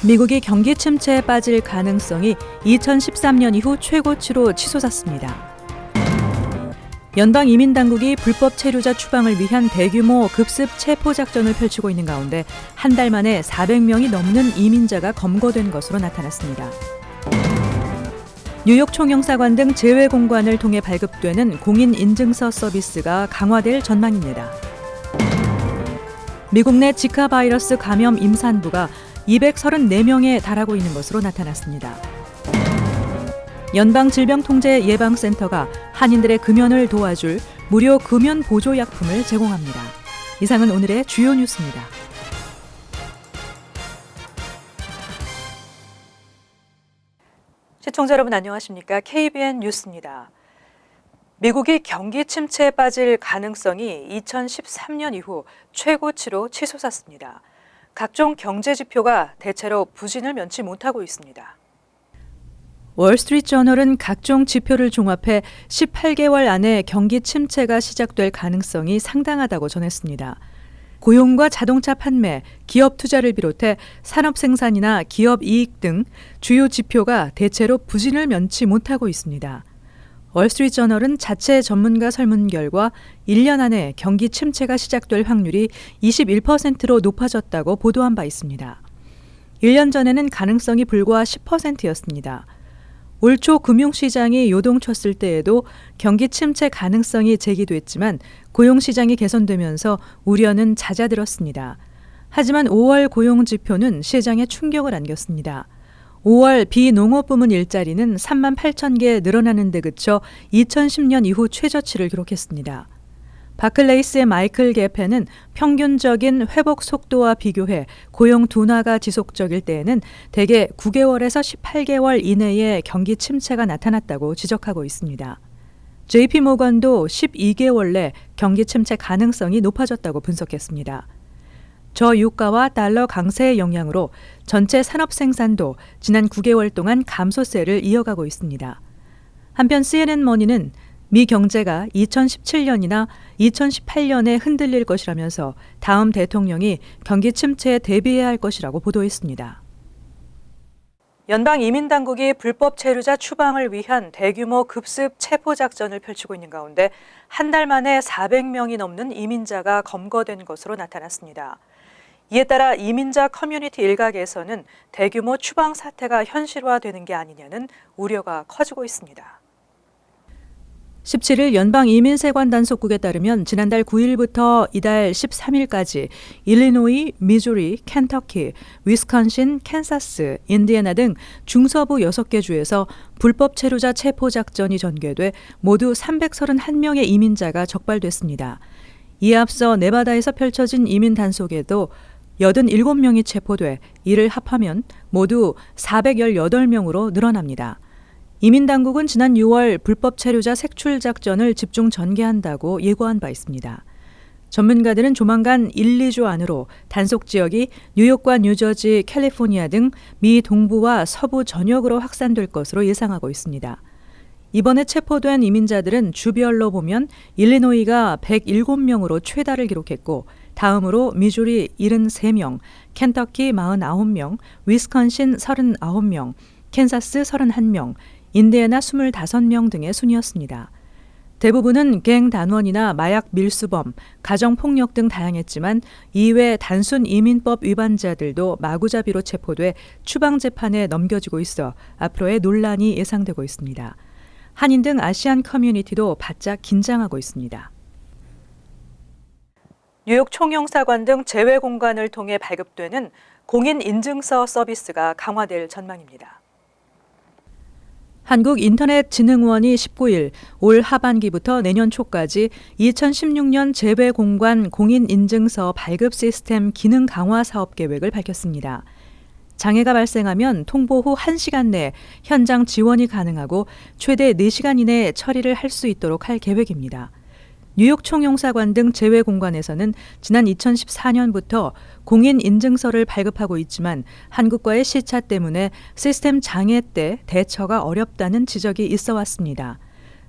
미국이 경기 침체에 빠질 가능성이 2013년 이후 최고치로 치솟았습니다. 연방 이민당국이 불법 체류자 추방을 위한 대규모 급습 체포 작전을 펼치고 있는 가운데 한 달 만에 400명이 넘는 이민자가 검거된 것으로 나타났습니다. 뉴욕 총영사관 등 재외공관을 통해 발급되는 공인인증서 서비스가 강화될 전망입니다. 미국 내 지카 바이러스 감염 임산부가 234명에 달하고 있는 것으로 나타났습니다. 연방질병통제예방센터가 한인들의 금연을 도와줄 무료 금연 보조약품을 제공합니다. 이상은 오늘의 주요 뉴스입니다. 시청자 여러분 안녕하십니까? KBN 뉴스입니다. 미국이 경기 침체에 빠질 가능성이 2013년 이후 최고치로 치솟았습니다. 각종 경제 지표가 대체로 부진을 면치 못하고 있습니다. 월스트리트저널은 각종 지표를 종합해 18개월 안에 경기 침체가 시작될 가능성이 상당하다고 전했습니다. 고용과 자동차 판매, 기업 투자를 비롯해 산업 생산이나 기업 이익 등 주요 지표가 대체로 부진을 면치 못하고 있습니다. 월스트리트저널은 자체 전문가 설문 결과 1년 안에 경기 침체가 시작될 확률이 21%로 높아졌다고 보도한 바 있습니다. 1년 전에는 가능성이 불과 10%였습니다. 올 초 금융시장이 요동쳤을 때에도 경기 침체 가능성이 제기됐지만 고용시장이 개선되면서 우려는 잦아들었습니다. 하지만 5월 고용지표는 시장에 충격을 안겼습니다. 5월 비농업 부문 일자리는 3만 8천 개 늘어나는 데 그쳐 2010년 이후 최저치를 기록했습니다. 바클레이스의 마이클 게페는 평균적인 회복 속도와 비교해 고용 둔화가 지속적일 때에는 대개 9개월에서 18개월 이내에 경기 침체가 나타났다고 지적하고 있습니다. JP모건도 12개월 내 경기 침체 가능성이 높아졌다고 분석했습니다. 저유가와 달러 강세의 영향으로 전체 산업 생산도 지난 9개월 동안 감소세를 이어가고 있습니다. 한편 CNN머니는 미 경제가 2017년이나 2018년에 흔들릴 것이라면서 다음 대통령이 경기 침체에 대비해야 할 것이라고 보도했습니다. 연방 이민당국이 불법 체류자 추방을 위한 대규모 급습 체포 작전을 펼치고 있는 가운데 한 달 만에 400명이 넘는 이민자가 검거된 것으로 나타났습니다. 이에 따라 이민자 커뮤니티 일각에서는 대규모 추방 사태가 현실화되는 게 아니냐는 우려가 커지고 있습니다. 17일 연방이민세관 단속국에 따르면 지난달 9일부터 이달 13일까지 일리노이, 미주리, 켄터키, 위스콘신, 캔사스, 인디애나 등 중서부 6개 주에서 불법 체류자 체포 작전이 전개돼 모두 331명의 이민자가 적발됐습니다. 이에 앞서 네바다에서 펼쳐진 이민 단속에도 87명이 체포돼 이를 합하면 모두 418명으로 늘어납니다. 이민당국은 지난 6월 불법 체류자 색출 작전을 집중 전개한다고 예고한 바 있습니다. 전문가들은 조만간 1, 2주 안으로 단속 지역이 뉴욕과 뉴저지, 캘리포니아 등 미 동부와 서부 전역으로 확산될 것으로 예상하고 있습니다. 이번에 체포된 이민자들은 주별로 보면 일리노이가 107명으로 최다를 기록했고 다음으로 미주리 73명, 켄터키 49명, 위스콘신 39명, 캔사스 31명, 인디애나 25명 등의 순이었습니다. 대부분은 갱 단원이나 마약 밀수범, 가정폭력 등 다양했지만 이외 단순 이민법 위반자들도 마구잡이로 체포돼 추방 재판에 넘겨지고 있어 앞으로의 논란이 예상되고 있습니다. 한인 등 아시안 커뮤니티도 바짝 긴장하고 있습니다. 뉴욕 총영사관 등 재외공관을 통해 발급되는 공인인증서 서비스가 강화될 전망입니다. 한국인터넷진흥원이 19일 올 하반기부터 내년 초까지 2016년 재외공관 공인인증서 발급 시스템 기능 강화 사업 계획을 밝혔습니다. 장애가 발생하면 통보 후 1시간 내에 현장 지원이 가능하고 최대 4시간 이내에 처리를 할 수 있도록 할 계획입니다. 뉴욕 총영사관 등 재외공관에서는 지난 2014년부터 공인인증서를 발급하고 있지만 한국과의 시차 때문에 시스템 장애 때 대처가 어렵다는 지적이 있어 왔습니다.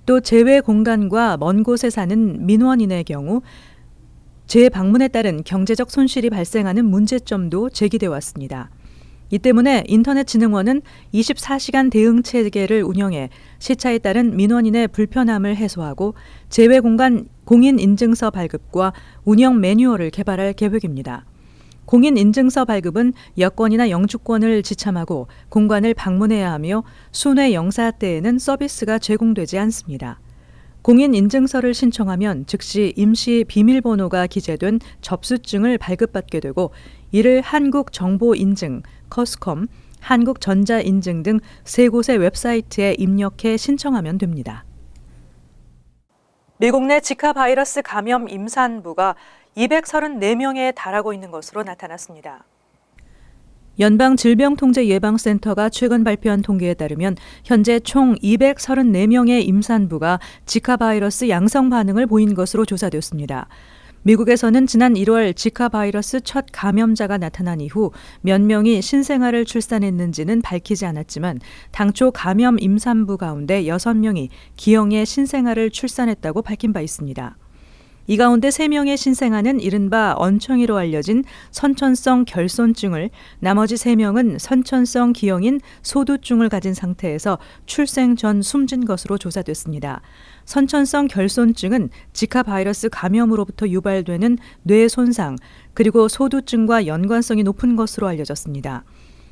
또 재외공간과 먼 곳에 사는 민원인의 경우 재방문에 따른 경제적 손실이 발생하는 문제점도 제기돼 왔습니다. 이 때문에 인터넷진흥원은 24시간 대응 체계를 운영해 시차에 따른 민원인의 불편함을 해소하고 제외공간 공인인증서 발급과 운영 매뉴얼을 개발할 계획입니다. 공인인증서 발급은 여권이나 영주권을 지참하고 공관을 방문해야 하며 순회 영사 때에는 서비스가 제공되지 않습니다. 공인인증서를 신청하면 즉시 임시 비밀번호가 기재된 접수증을 발급받게 되고 이를 한국정보인증, 커스컴, 한국전자인증 등 3곳의 웹사이트에 입력해 신청하면 됩니다. 미국 내 지카 바이러스 감염 임산부가 234명에 달하고 있는 것으로 나타났습니다. 연방질병통제예방센터가 최근 발표한 통계에 따르면 현재 총 234명의 임산부가 지카 바이러스 양성 반응을 보인 것으로 조사됐습니다. 미국에서는 지난 1월 지카 바이러스 첫 감염자가 나타난 이후 몇 명이 신생아를 출산했는지는 밝히지 않았지만 당초 감염 임산부 가운데 6명이 기형의 신생아를 출산했다고 밝힌 바 있습니다. 이 가운데 3명의 신생아는 이른바 언청이로 알려진 선천성 결손증을, 나머지 3명은 선천성 기형인 소두증을 가진 상태에서 출생 전 숨진 것으로 조사됐습니다. 선천성 결손증은 지카 바이러스 감염으로부터 유발되는 뇌 손상, 그리고 소두증과 연관성이 높은 것으로 알려졌습니다.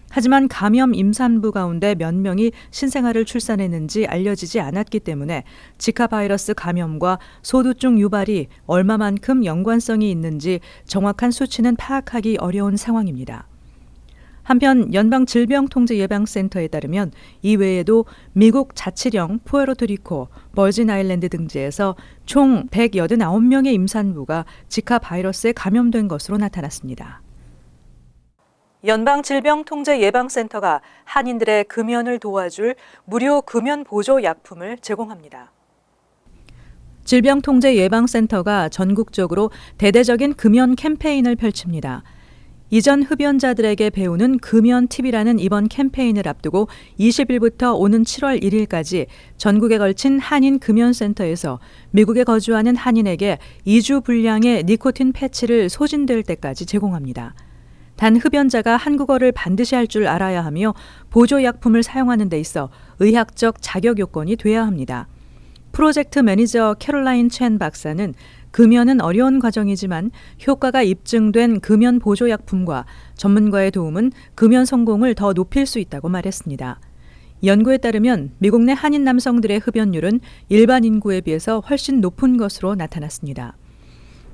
하지만 감염 임산부 가운데 몇 명이 신생아를 출산했는지 알려지지 않았기 때문에 지카 바이러스 감염과 소두증 유발이 얼마만큼 연관성이 있는지 정확한 수치는 파악하기 어려운 상황입니다. 한편 연방질병통제예방센터에 따르면 이외에도 미국 자치령 푸에르토리코, 버진 아일랜드 등지에서 총 189명의 임산부가 지카 바이러스에 감염된 것으로 나타났습니다. 연방질병통제예방센터가 한인들의 금연을 도와줄 무료 금연 보조 약품을 제공합니다. 질병통제예방센터가 전국적으로 대대적인 금연 캠페인을 펼칩니다. 이전 흡연자들에게 배우는 금연 팁이라는 이번 캠페인을 앞두고 20일부터 오는 7월 1일까지 전국에 걸친 한인 금연센터에서 미국에 거주하는 한인에게 2주 분량의 니코틴 패치를 소진될 때까지 제공합니다. 단 흡연자가 한국어를 반드시 할 줄 알아야 하며 보조약품을 사용하는 데 있어 의학적 자격 요건이 돼야 합니다. 프로젝트 매니저 캐롤라인 첸 박사는 금연은 어려운 과정이지만 효과가 입증된 금연 보조약품과 전문가의 도움은 금연 성공을 더 높일 수 있다고 말했습니다. 연구에 따르면 미국 내 한인 남성들의 흡연율은 일반 인구에 비해서 훨씬 높은 것으로 나타났습니다.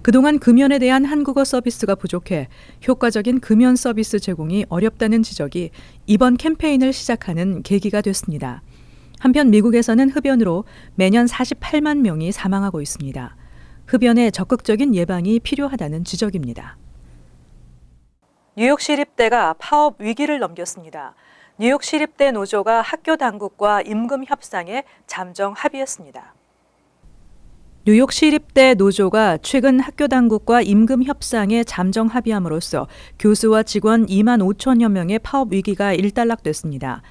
그동안 금연에 대한 한국어 서비스가 부족해 효과적인 금연 서비스 제공이 어렵다는 지적이 이번 캠페인을 시작하는 계기가 됐습니다. 한편 미국에서는 흡연으로 매년 48만 명이 사망하고 있습니다. 흡연의 적극적인 예방이 필요하다는 지적입니다. 뉴욕시립대가 파업 위기를 넘겼습니다. 뉴욕시립대 노조가 학교 당국과 임금 협상에 잠정 합의했습니다. 뉴욕시립대 노조가 최근 학교 당국과 임금 협상에 잠정 합의함으로써 교수와 직원 2만 5천여 명의 파업 위기가 일단락됐습니다.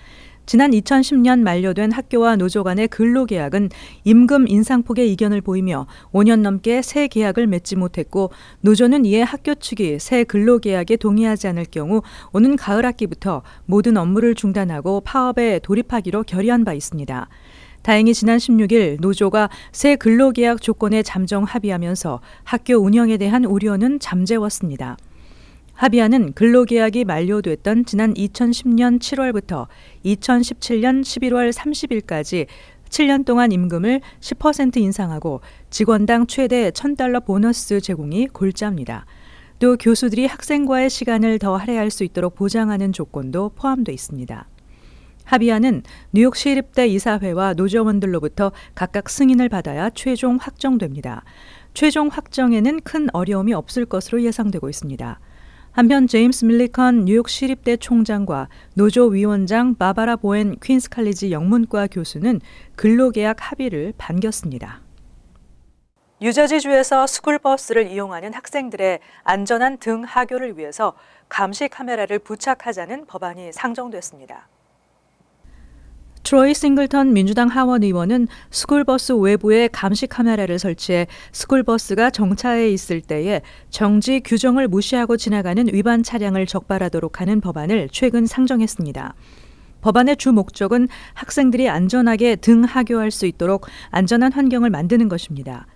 지난 2010년 만료된 학교와 노조 간의 근로계약은 임금 인상폭에 이견을 보이며 5년 넘게 새 계약을 맺지 못했고 노조는 이에 학교 측이 새 근로계약에 동의하지 않을 경우 오는 가을 학기부터 모든 업무를 중단하고 파업에 돌입하기로 결의한 바 있습니다. 다행히 지난 16일 노조가 새 근로계약 조건에 잠정 합의하면서 학교 운영에 대한 우려는 잠재웠습니다. 합의안은 근로계약이 만료됐던 지난 2010년 7월부터 2017년 11월 30일까지 7년 동안 임금을 10% 인상하고 직원당 최대 $1,000 보너스 제공이 골자입니다. 또 교수들이 학생과의 시간을 더 할애할 수 있도록 보장하는 조건도 포함되어 있습니다. 합의안은 뉴욕시립대 이사회와 노조원들로부터 각각 승인을 받아야 최종 확정됩니다. 최종 확정에는 큰 어려움이 없을 것으로 예상되고 있습니다. 한편 제임스 밀리컨 뉴욕시립대 총장과 노조위원장 바바라 보엔 퀸스 칼리지 영문과 교수는 근로계약 합의를 반겼습니다. 뉴저지주에서 스쿨버스를 이용하는 학생들의 안전한 등 하교를 위해서 감시 카메라를 부착하자는 법안이 상정됐습니다. 트로이 싱글턴 민주당 하원 의원은 스쿨버스 외부에 감시 카메라를 설치해 스쿨버스가 정차해 있을 때에 정지 규정을 무시하고 지나가는 위반 차량을 적발하도록 하는 법안을 최근 상정했습니다. 법안의 주 목적은 학생들이 안전하게 등하교할 수 있도록 안전한 환경을 만드는 것입니다.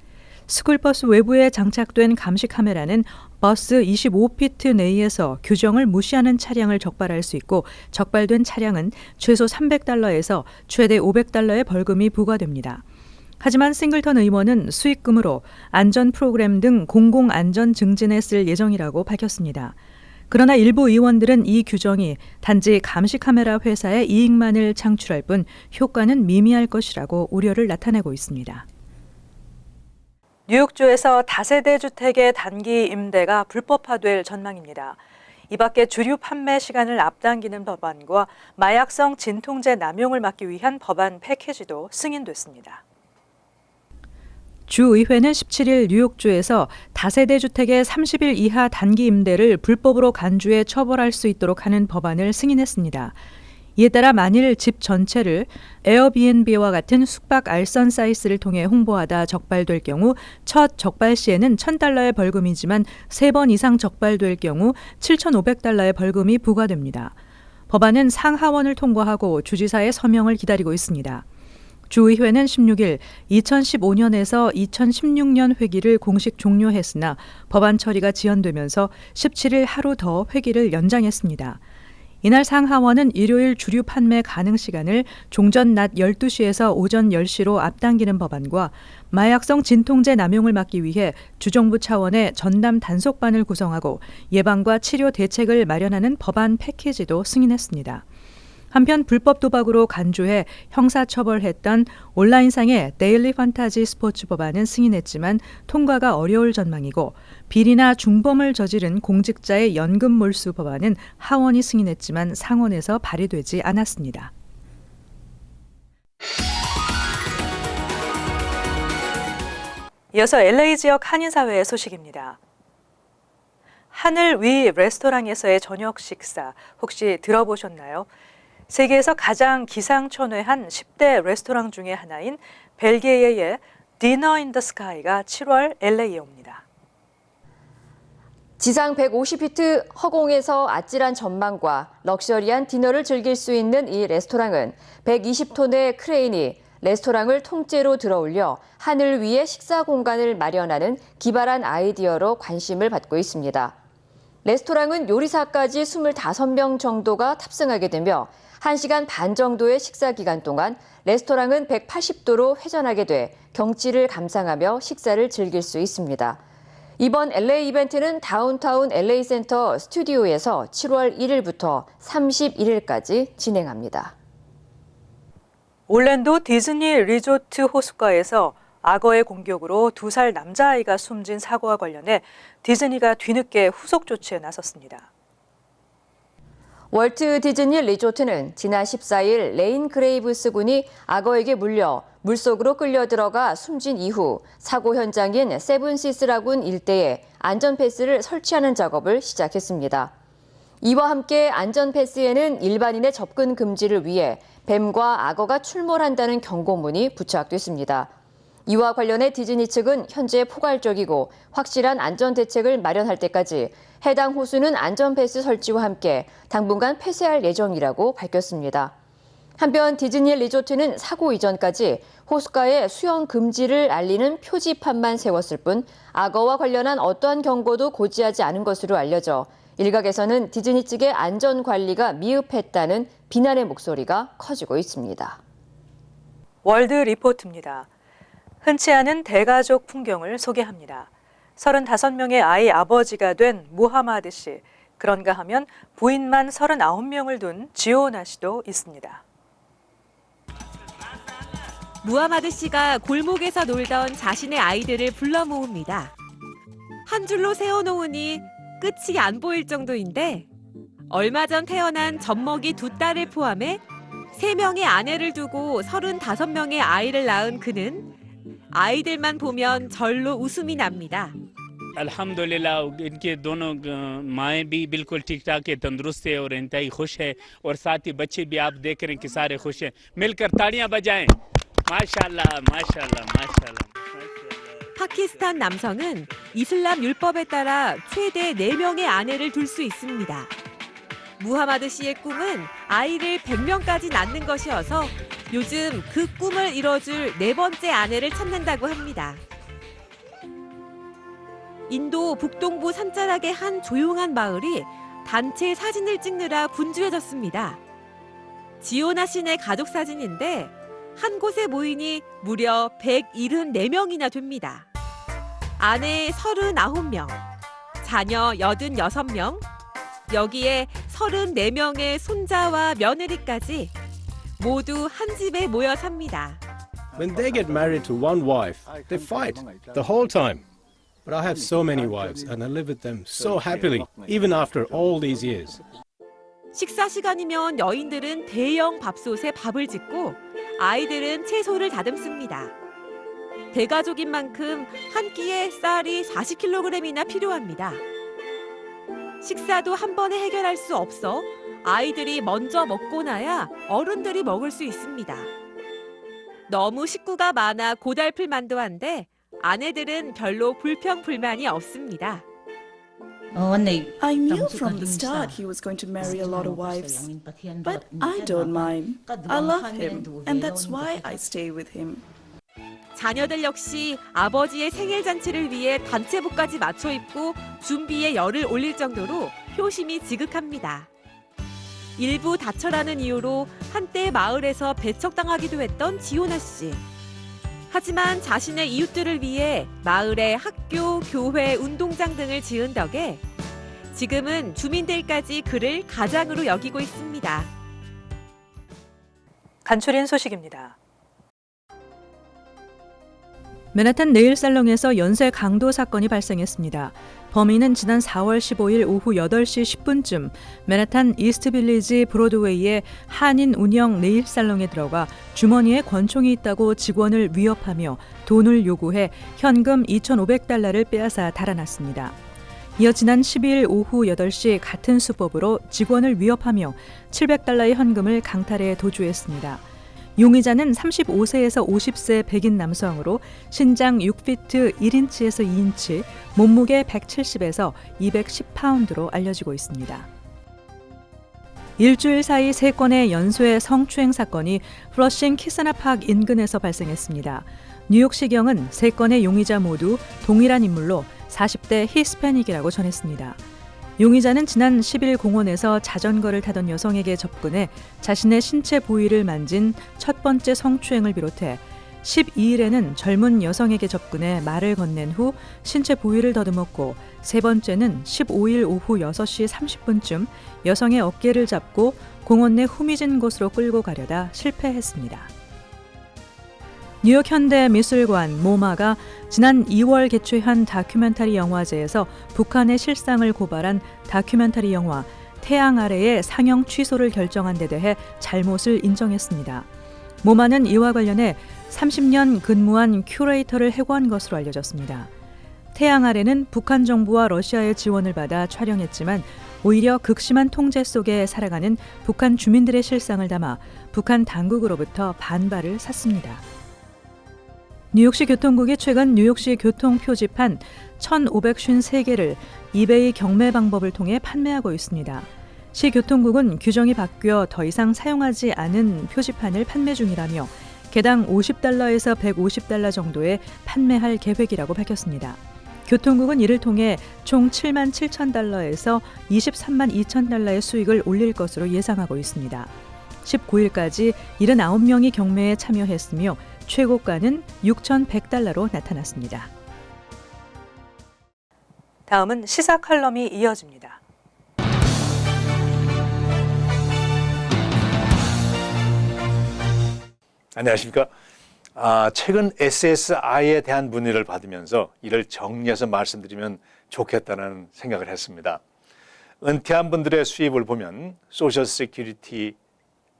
스쿨버스 외부에 장착된 감시 카메라는 버스 25피트 내에서 규정을 무시하는 차량을 적발할 수 있고 적발된 차량은 최소 $300에서 최대 $500의 벌금이 부과됩니다. 하지만 싱글턴 의원은 수익금으로 안전 프로그램 등 공공안전 증진에 쓸 예정이라고 밝혔습니다. 그러나 일부 의원들은 이 규정이 단지 감시 카메라 회사의 이익만을 창출할 뿐 효과는 미미할 것이라고 우려를 나타내고 있습니다. 뉴욕주에서 다세대 주택의 단기 임대가 불법화될 전망입니다. 이 밖에 주류 판매 시간을 앞당기는 법안과 마약성 진통제 남용을 막기 위한 법안 패키지도 승인됐습니다. 주의회는 17일 뉴욕주에서 다세대 주택의 30일 이하 단기 임대를 불법으로 간주해 처벌할 수 있도록 하는 법안을 승인했습니다. 이에 따라 만일 집 전체를 에어비앤비와 같은 숙박 알선 사이트를 통해 홍보하다 적발될 경우 첫 적발 시에는 $1,000의 벌금이지만 3번 이상 적발될 경우 $7,500의 벌금이 부과됩니다. 법안은 상하원을 통과하고 주지사의 서명을 기다리고 있습니다. 주의회는 16일 2015년에서 2016년 회기를 공식 종료했으나 법안 처리가 지연되면서 17일 하루 더 회기를 연장했습니다. 이날 상하원은 일요일 주류 판매 가능 시간을 종전 낮 12시에서 오전 10시로 앞당기는 법안과 마약성 진통제 남용을 막기 위해 주정부 차원의 전담 단속반을 구성하고 예방과 치료 대책을 마련하는 법안 패키지도 승인했습니다. 한편 불법 도박으로 간주해 형사처벌했던 온라인상의 데일리 판타지 스포츠 법안은 승인했지만 통과가 어려울 전망이고 비리나 중범을 저지른 공직자의 연금 몰수 법안은 하원이 승인했지만 상원에서 발의되지 않았습니다. 이어서 LA 지역 한인사회의 소식입니다. 하늘 위 레스토랑에서의 저녁 식사 혹시 들어보셨나요? 세계에서 가장 기상천외한 10대 레스토랑 중에 하나인 벨기에의 디너 인 더 스카이가 7월 LA에 옵니다. 지상 150피트 허공에서 아찔한 전망과 럭셔리한 디너를 즐길 수 있는 이 레스토랑은 120톤의 크레인이 레스토랑을 통째로 들어올려 하늘 위에 식사 공간을 마련하는 기발한 아이디어로 관심을 받고 있습니다. 레스토랑은 요리사까지 25명 정도가 탑승하게 되며 1시간 반 정도의 식사 기간 동안 레스토랑은 180도로 회전하게 돼 경치를 감상하며 식사를 즐길 수 있습니다. 이번 LA 이벤트는 다운타운 LA 센터 스튜디오에서 7월 1일부터 31일까지 진행합니다. 올랜도 디즈니 리조트 호숫가에서 악어의 공격으로 2살 남자아이가 숨진 사고와 관련해 디즈니가 뒤늦게 후속 조치에 나섰습니다. 월트 디즈니 리조트는 지난 14일 레인 그레이브스 군이 악어에게 물려 물속으로 끌려 들어가 숨진 이후 사고 현장인 세븐시스 라군 일대에 안전패스를 설치하는 작업을 시작했습니다. 이와 함께 안전패스에는 일반인의 접근 금지를 위해 뱀과 악어가 출몰한다는 경고문이 부착됐습니다. 이와 관련해 디즈니 측은 현재 포괄적이고 확실한 안전 대책을 마련할 때까지 해당 호수는 안전패스 설치와 함께 당분간 폐쇄할 예정이라고 밝혔습니다. 한편 디즈니 리조트는 사고 이전까지 호숫가에 수영 금지를 알리는 표지판만 세웠을 뿐 악어와 관련한 어떠한 경고도 고지하지 않은 것으로 알려져 일각에서는 디즈니 측의 안전 관리가 미흡했다는 비난의 목소리가 커지고 있습니다. 월드 리포트입니다. 흔치 않은 대가족 풍경을 소개합니다. 35명의 아이 아버지가 된 무하마드 씨. 그런가 하면 부인만 39명을 둔 지오나 씨도 있습니다. 무하마드 씨가 골목에서 놀던 자신의 아이들을 불러 모읍니다. 한 줄로 세워놓으니 끝이 안 보일 정도인데 얼마 전 태어난 젖먹이 2딸을 포함해 3명의 아내를 두고 35명의 아이를 낳은 그는 아이들만 보면 절로 웃음이 납니다. अल्हम्दुलिल्लाह इनके दोनों माएँ भी बिल्कुल ठीक ठाक है, तंदुरुस्त है और इंतहाई खुश है और साथ ही बच्चे भी आप देख रहे हैं कि सारे खुश हैं। मिलकर ताड़ियां बजाएं। माशाल्लाह माशाल्लाह माशाल्लाह। 파키스탄 남성은 이슬람 율법에 따라 최대 4명의 아내를 둘 수 있습니다. 무하마드 씨의 꿈은 아이를 100명까지 낳는 것이어서 요즘 그 꿈을 이뤄줄 4번째 아내를 찾는다고 합니다. 인도 북동부 산자락의 한 조용한 마을이 단체 사진을 찍느라 분주해졌습니다. 지오나 씨네 가족 사진인데 한 곳에 모이니 무려 174명이나 됩니다. 아내 39명, 자녀 86명, 여기에 34명의 손자와 며느리까지 모두 한 집에 모여 삽니다. When they get married to one wife, they fight the whole time. But I have so many wives and I live with them so happily, even after all these years. 식사 시간이면 여인들은 대형 밥솥에 밥을 짓고 아이들은 채소를 다듬습니다. 대가족인 만큼 한 끼에 쌀이 40kg이나 필요합니다. 식사도 한 번에 해결할 수 없어 아이들이 먼저 먹고 나야 어른들이 먹을 수 있습니다. 너무 식구가 많아 고달플 만도 한데 아내들은 별로 불평불만이 없습니다. I knew from the start he was going to marry a lot of wives, but I don't mind. I love him, and that's why I stay with him. 자녀들 역시 아버지의 생일 잔치를 위해 단체복까지 맞춰 입고 준비에 열을 올릴 정도로 효심이 지극합니다. 일부 다처라는 이유로 한때 마을에서 배척당하기도 했던 지오나 씨. 하지만 자신의 이웃들을 위해 마을에 학교, 교회, 운동장 등을 지은 덕에 지금은 주민들까지 그를 가장으로 여기고 있습니다. 간추린 소식입니다. 맨하탄 네일살롱에서 연쇄 강도 사건이 발생했습니다. 범인은 지난 4월 15일 오후 8시 10분쯤 맨하탄 이스트빌리지 브로드웨이의 한인 운영 네일살롱에 들어가 주머니에 권총이 있다고 직원을 위협하며 돈을 요구해 현금 2,500달러를 빼앗아 달아났습니다. 이어 지난 12일 오후 8시 같은 수법으로 직원을 위협하며 700달러의 현금을 강탈해 도주했습니다. 용의자는 35세에서 50세 백인 남성으로 신장 6피트 1인치에서 2인치, 몸무게 170에서 210파운드로 알려지고 있습니다. 일주일 사이 3건의 연쇄 성추행 사건이 플러싱 키스나팍 인근에서 발생했습니다. 뉴욕시경은 3건의 용의자 모두 동일한 인물로 40대 히스패닉이라고 전했습니다. 용의자는 지난 10일 공원에서 자전거를 타던 여성에게 접근해 자신의 신체 부위를 만진 첫 번째 성추행을 비롯해 12일에는 젊은 여성에게 접근해 말을 건넨 후 신체 부위를 더듬었고 세 번째는 15일 오후 6시 30분쯤 여성의 어깨를 잡고 공원 내 후미진 곳으로 끌고 가려다 실패했습니다. 뉴욕 현대미술관 모마가 지난 2월 개최한 다큐멘터리 영화제에서 북한의 실상을 고발한 다큐멘터리 영화 태양 아래의 상영 취소를 결정한 데 대해 잘못을 인정했습니다. 모마는 이와 관련해 30년 근무한 큐레이터를 해고한 것으로 알려졌습니다. 태양 아래는 북한 정부와 러시아의 지원을 받아 촬영했지만 오히려 극심한 통제 속에 살아가는 북한 주민들의 실상을 담아 북한 당국으로부터 반발을 샀습니다. 뉴욕시 교통국이 최근 뉴욕시 교통 표지판 1,553개를 이베이 경매 방법을 통해 판매하고 있습니다. 시 교통국은 규정이 바뀌어 더 이상 사용하지 않은 표지판을 판매 중이라며 개당 $50에서 $150 정도에 판매할 계획이라고 밝혔습니다. 교통국은 이를 통해 총 $77,000에서 $232,000의 수익을 올릴 것으로 예상하고 있습니다. 19일까지 79명이 경매에 참여했으며 최고가는 $6,100로 나타났습니다. 다음은 시사 칼럼이 이어집니다. 안녕하십니까. 최근 SSI에 대한 문의를 받으면서 이를 정리해서 말씀드리면 좋겠다는 생각을 했습니다. 은퇴한 분들의 수입을 보면 소셜 세큐리티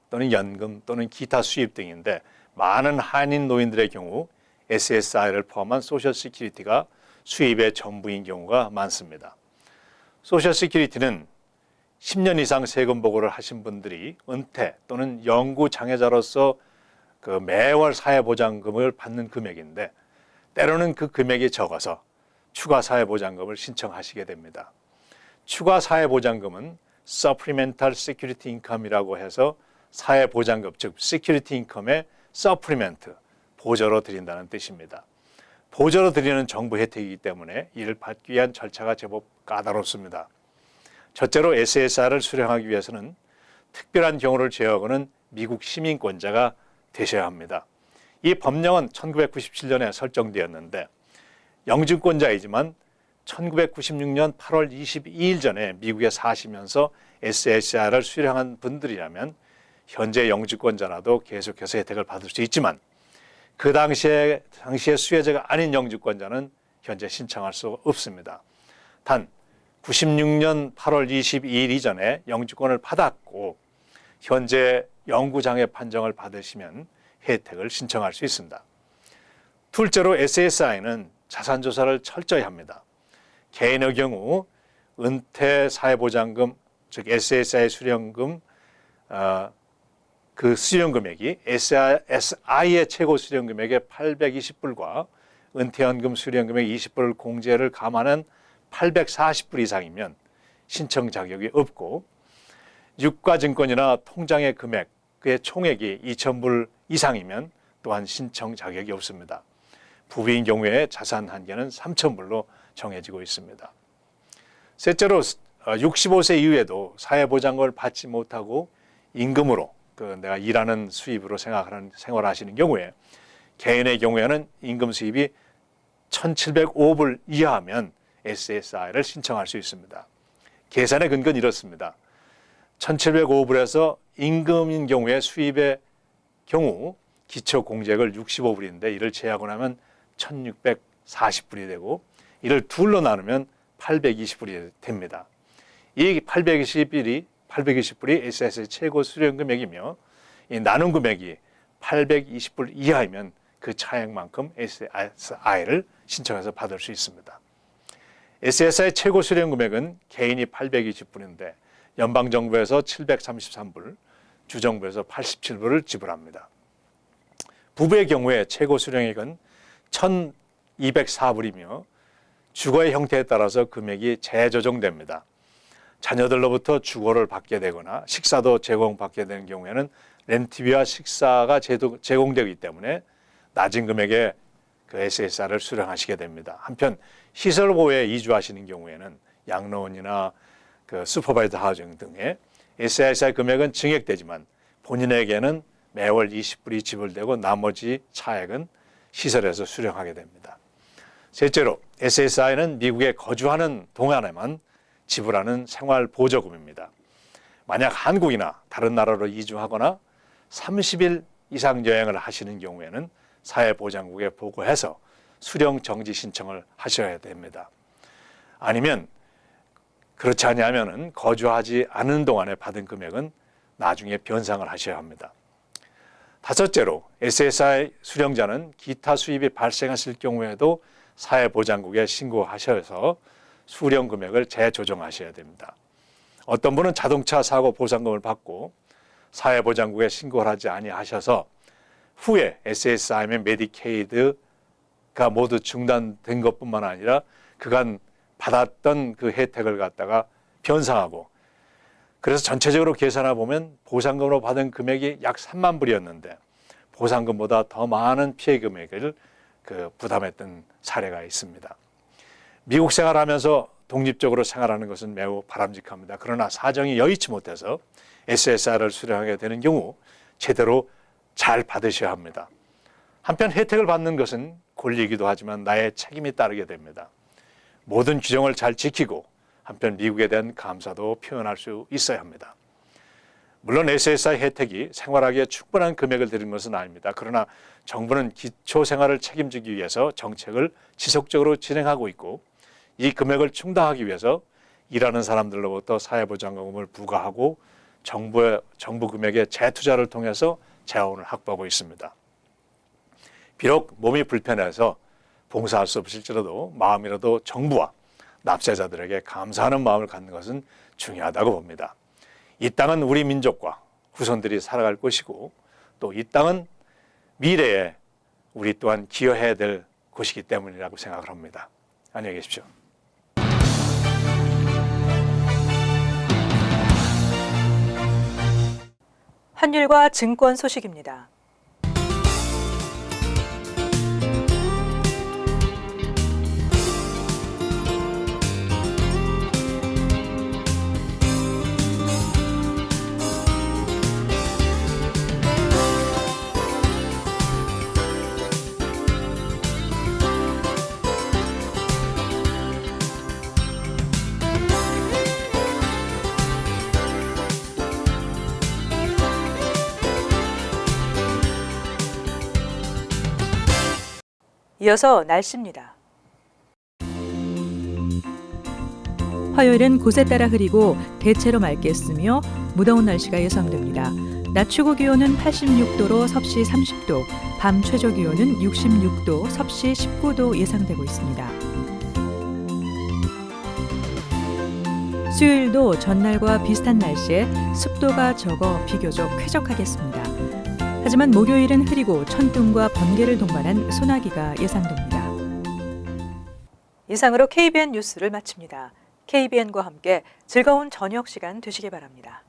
또는 연금 또는 기타 수입 등인데 많은 한인 노인들의 경우 SSI를 포함한 소셜 시큐리티가 수입의 전부인 경우가 많습니다. 소셜 시큐리티는 10년 이상 세금 보고를 하신 분들이 은퇴 또는 영구 장애자로서 그 매월 사회보장금을 받는 금액인데 때로는 그 금액이 적어서 추가 사회보장금을 신청하시게 됩니다. 추가 사회보장금은 Supplemental Security Income이라고 해서 사회보장금, 즉 Security Income의 Supplement, 보조로 드린다는 뜻입니다. 보조로 드리는 정부 혜택이기 때문에 이를 받기 위한 절차가 제법 까다롭습니다. 첫째로 SSR을 수령하기 위해서는 특별한 경우를 제외하고는 미국 시민권자가 되셔야 합니다. 이 법령은 1997년에 설정되었는데 영주권자이지만 1996년 8월 22일 전에 미국에 사시면서 SSR을 수령한 분들이라면 현재 영주권자라도 계속해서 혜택을 받을 수 있지만 그 당시에 수혜자가 아닌 영주권자는 현재 신청할 수 없습니다. 단 96년 8월 22일 이전에 영주권을 받았고 현재 영구장애 판정을 받으시면 혜택을 신청할 수 있습니다. 둘째로 SSI는 자산조사를 철저히 합니다. 개인의 경우 은퇴 사회보장금, 즉 SSI 수령금, 그 수령금액이 SSI의 최고 수령금액의 820불과 은퇴연금 수령금액 20불을 공제를 감안한 840불 이상이면 신청 자격이 없고 유가증권이나 통장의 금액, 그의 총액이 2,000불 이상이면 또한 신청 자격이 없습니다. 부부인 경우에 자산 한계는 3,000불로 정해지고 있습니다. 셋째로 65세 이후에도 사회보장금을 받지 못하고 임금으로 내가 일하는 수입으로 생활하시는 경우에 개인의 경우에는 임금 수입이 1,705불 이하면 SSI를 신청할 수 있습니다. 계산의 근거는 이렇습니다. 1,705불에서 임금인 경우에 수입의 경우 기초 공제액을 65불인데 이를 제하고 나면 1,640불이 되고 이를 둘로 나누면 820불이 됩니다. 이 820불이 SSI 최고 수령 금액이며 이 나눈 금액이 820불 이하이면 그 차액만큼 SSI를 신청해서 받을 수 있습니다. SSI 최고 수령 금액은 개인이 820불인데 연방정부에서 733불, 주정부에서 87불을 지불합니다. 부부의 경우에 최고 수령액은 1,204불이며 주거의 형태에 따라서 금액이 재조정됩니다. 자녀들로부터 주거를 받게 되거나 식사도 제공받게 되는 경우에는 렌트비와 식사가 제공되기 때문에 낮은 금액의 그 SSR을 수령하시게 됩니다. 한편 시설보호에 이주하시는 경우에는 양로원이나 그 슈퍼바이저 하우징 등의 SSR 금액은 증액되지만 본인에게는 매월 20불이 지불되고 나머지 차액은 시설에서 수령하게 됩니다. 셋째로 SSI는 미국에 거주하는 동안에만 지불하는 생활보조금입니다. 만약 한국이나 다른 나라로 이주하거나 30일 이상 여행을 하시는 경우에는 사회보장국에 보고해서 수령 정지 신청을 하셔야 됩니다. 아니면 그렇지 않으면 거주하지 않은 동안에 받은 금액은 나중에 변상을 하셔야 합니다. 다섯째로 SSI 수령자는 기타 수입이 발생했을 경우에도 사회보장국에 신고하셔서 수령 금액을 재조정하셔야 됩니다. 어떤 분은 자동차 사고 보상금을 받고 사회보장국에 신고를 하지 아니하셔서 후에 SSI면 메디케이드가 모두 중단된 것뿐만 아니라 그간 받았던 그 혜택을 갖다가 변상하고 그래서 전체적으로 계산해 보면 보상금으로 받은 금액이 약 3만 불이었는데 보상금보다 더 많은 피해 금액을 부담했던 사례가 있습니다. 미국 생활하면서 독립적으로 생활하는 것은 매우 바람직합니다. 그러나 사정이 여의치 못해서 SSR을 수령하게 되는 경우 제대로 잘 받으셔야 합니다. 한편 혜택을 받는 것은 권리이기도 하지만 나의 책임이 따르게 됩니다. 모든 규정을 잘 지키고 한편 미국에 대한 감사도 표현할 수 있어야 합니다. 물론 SSI 혜택이 생활하기에 충분한 금액을 드리는 것은 아닙니다. 그러나 정부는 기초생활을 책임지기 위해서 정책을 지속적으로 진행하고 있고 이 금액을 충당하기 위해서 일하는 사람들로부터 사회보장금을 부과하고 정부 금액의 재투자를 통해서 재원을 확보하고 있습니다. 비록 몸이 불편해서 봉사할 수 없을지라도 마음이라도 정부와 납세자들에게 감사하는 마음을 갖는 것은 중요하다고 봅니다. 이 땅은 우리 민족과 후손들이 살아갈 것이고 또 이 땅은 미래에 우리 또한 기여해야 될 곳이기 때문이라고 생각을 합니다. 안녕히 계십시오. 환율과 증권 소식입니다. 이어서 날씨입니다. 화요일은 곳에 따라 흐리고 대체로 맑겠으며 무더운 날씨가 예상됩니다. 낮 최고 기온은 86도로 섭씨 30도, 밤 최저 기온은 66도, 섭씨 19도 예상되고 있습니다. 수요일도 전날과 비슷한 날씨에 습도가 적어 비교적 쾌적하겠습니다. 하지만 목요일은 흐리고 천둥과 번개를 동반한 소나기가 예상됩니다. 이상으로 KBN 뉴스를 마칩니다. KBN과 함께 즐거운 저녁 시간 되시기 바랍니다.